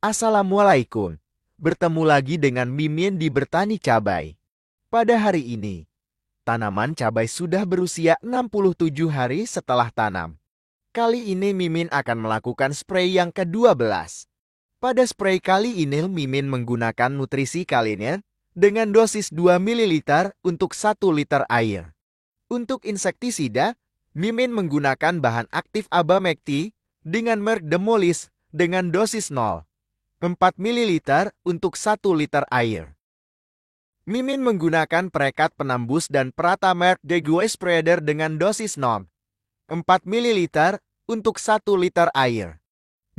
Assalamualaikum. Bertemu lagi dengan Mimin di Bertani Cabai. Pada hari ini, tanaman cabai sudah berusia 67 hari setelah tanam. Kali ini Mimin akan melakukan spray yang ke-12. Pada spray kali ini Mimin menggunakan nutrisi kalinia dengan dosis 2 ml untuk 1 liter air. Untuk insektisida, Mimin menggunakan bahan aktif Abamectin dengan merek Demolis dengan dosis 0,4 ml untuk 1 liter air. Mimin menggunakan perekat penembus dan perata merek Degue Spreader dengan dosis 0,4 ml untuk 1 liter air.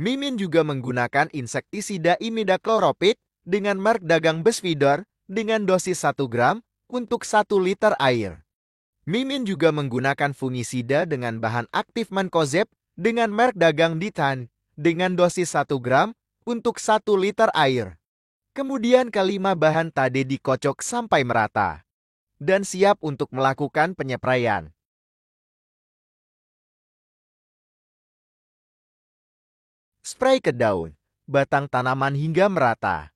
Mimin juga menggunakan insektisida imidacloropid dengan merek dagang Besvidor dengan dosis 1 gram untuk 1 liter air. Mimin juga menggunakan fungisida dengan bahan aktif Mancozeb dengan merek dagang Ditan dengan dosis 1 gram untuk 1 liter air. Kemudian kelima bahan tadi dikocok sampai merata. Dan siap untuk melakukan penyepraian. Spray ke daun, batang tanaman hingga merata.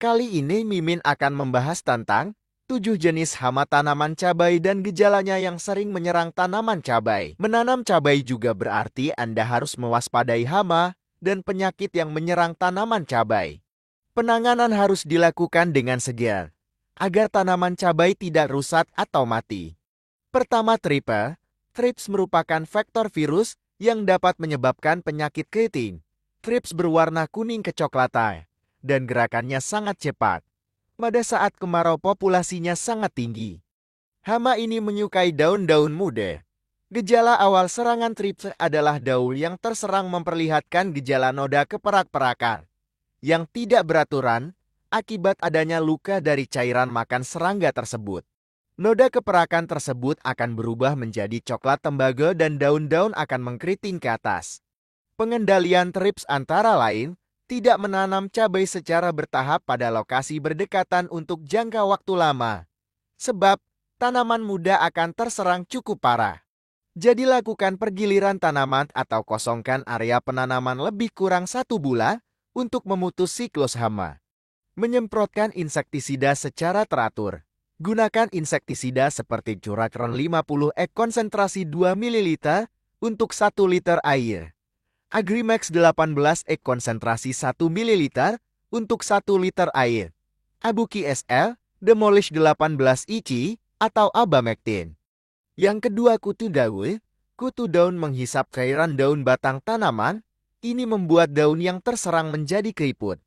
Kali ini Mimin akan membahas tentang 7 jenis hama tanaman cabai dan gejalanya yang sering menyerang tanaman cabai. Menanam cabai juga berarti Anda harus mewaspadai hama dan penyakit yang menyerang tanaman cabai. Penanganan harus dilakukan dengan segera, agar tanaman cabai tidak rusak atau mati. Pertama, Thrips merupakan vektor virus yang dapat menyebabkan penyakit keriting. Thrips berwarna kuning kecoklatan, dan gerakannya sangat cepat. Pada saat kemarau populasinya sangat tinggi. Hama ini menyukai daun-daun muda. Gejala awal serangan thrips adalah daun yang terserang memperlihatkan gejala noda keperak-perakan yang tidak beraturan akibat adanya luka dari cairan makan serangga tersebut. Noda keperakan tersebut akan berubah menjadi coklat tembaga dan daun-daun akan mengkeriting ke atas. Pengendalian thrips antara lain tidak menanam cabai secara bertahap pada lokasi berdekatan untuk jangka waktu lama, sebab tanaman muda akan terserang cukup parah. Jadi lakukan pergiliran tanaman atau kosongkan area penanaman lebih kurang 1 bulan untuk memutus siklus hama. Menyemprotkan insektisida secara teratur. Gunakan insektisida seperti Curacron 50 E konsentrasi 2 ml untuk 1 liter air. Agrimax 18 E konsentrasi 1 ml untuk 1 liter air. Abuki SL, Demolish 18 IC atau Abamectin. Yang kedua, kutu daun. Kutu daun menghisap cairan daun batang tanaman. Ini membuat daun yang terserang menjadi keriput,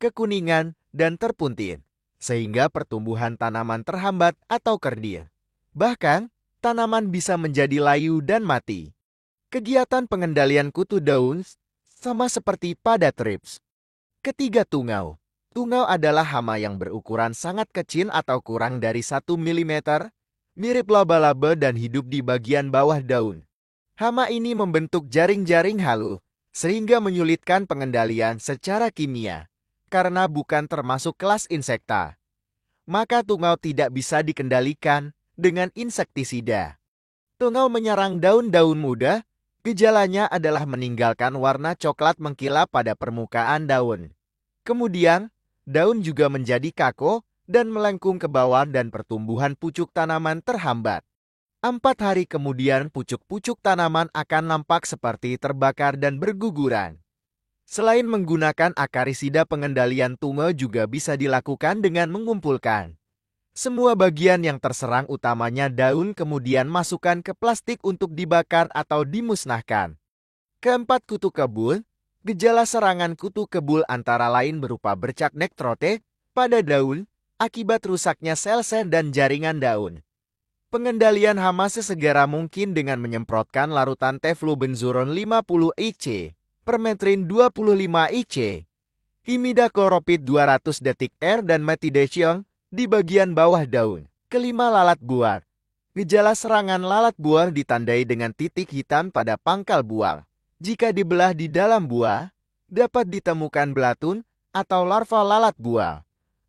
kekuningan, dan terpuntir, sehingga pertumbuhan tanaman terhambat atau kerdil. Bahkan, tanaman bisa menjadi layu dan mati. Kegiatan pengendalian kutu daun sama seperti pada thrips. Ketiga, tungau. Tungau adalah hama yang berukuran sangat kecil atau kurang dari 1 mm, mirip laba-laba dan hidup di bagian bawah daun. Hama ini membentuk jaring-jaring halus, sehingga menyulitkan pengendalian secara kimia, karena bukan termasuk kelas insekta. Maka tungau tidak bisa dikendalikan dengan insektisida. Tungau menyerang daun-daun muda, gejalanya adalah meninggalkan warna coklat mengkilap pada permukaan daun. Kemudian, daun juga menjadi kaku dan melengkung ke bawah dan pertumbuhan pucuk tanaman terhambat. 4 hari kemudian pucuk-pucuk tanaman akan nampak seperti terbakar dan berguguran. Selain menggunakan akarisida, pengendalian tungau juga bisa dilakukan dengan mengumpulkan semua bagian yang terserang utamanya daun kemudian masukkan ke plastik untuk dibakar atau dimusnahkan. Keempat, kutu kebul. Gejala serangan kutu kebul antara lain berupa bercak nektrote pada daun, akibat rusaknya sel-sel dan jaringan daun. Pengendalian hama sesegera mungkin dengan menyemprotkan larutan teflubenzuron 50 IC, permetrin 25 IC, imidacloropid 200 detik R dan metidation di bagian bawah daun. Kelima, lalat buah. Gejala serangan lalat buah ditandai dengan titik hitam pada pangkal buah. Jika dibelah di dalam buah, dapat ditemukan belatun atau larva lalat buah.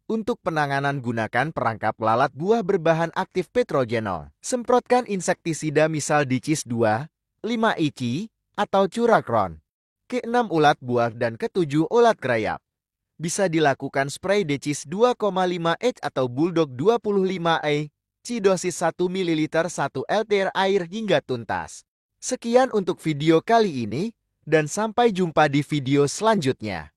Untuk penanganan gunakan perangkap lalat buah berbahan aktif petrogenol. Semprotkan insektisida misal Dicis 2, 5 IC, atau Curacron. Ke-6 ulat buah dan ke-7 ulat grayap. Bisa dilakukan spray decis 2,5 H atau Bulldog 25A, dosis 1 ml 1 liter air hingga tuntas. Sekian untuk video kali ini, dan sampai jumpa di video selanjutnya.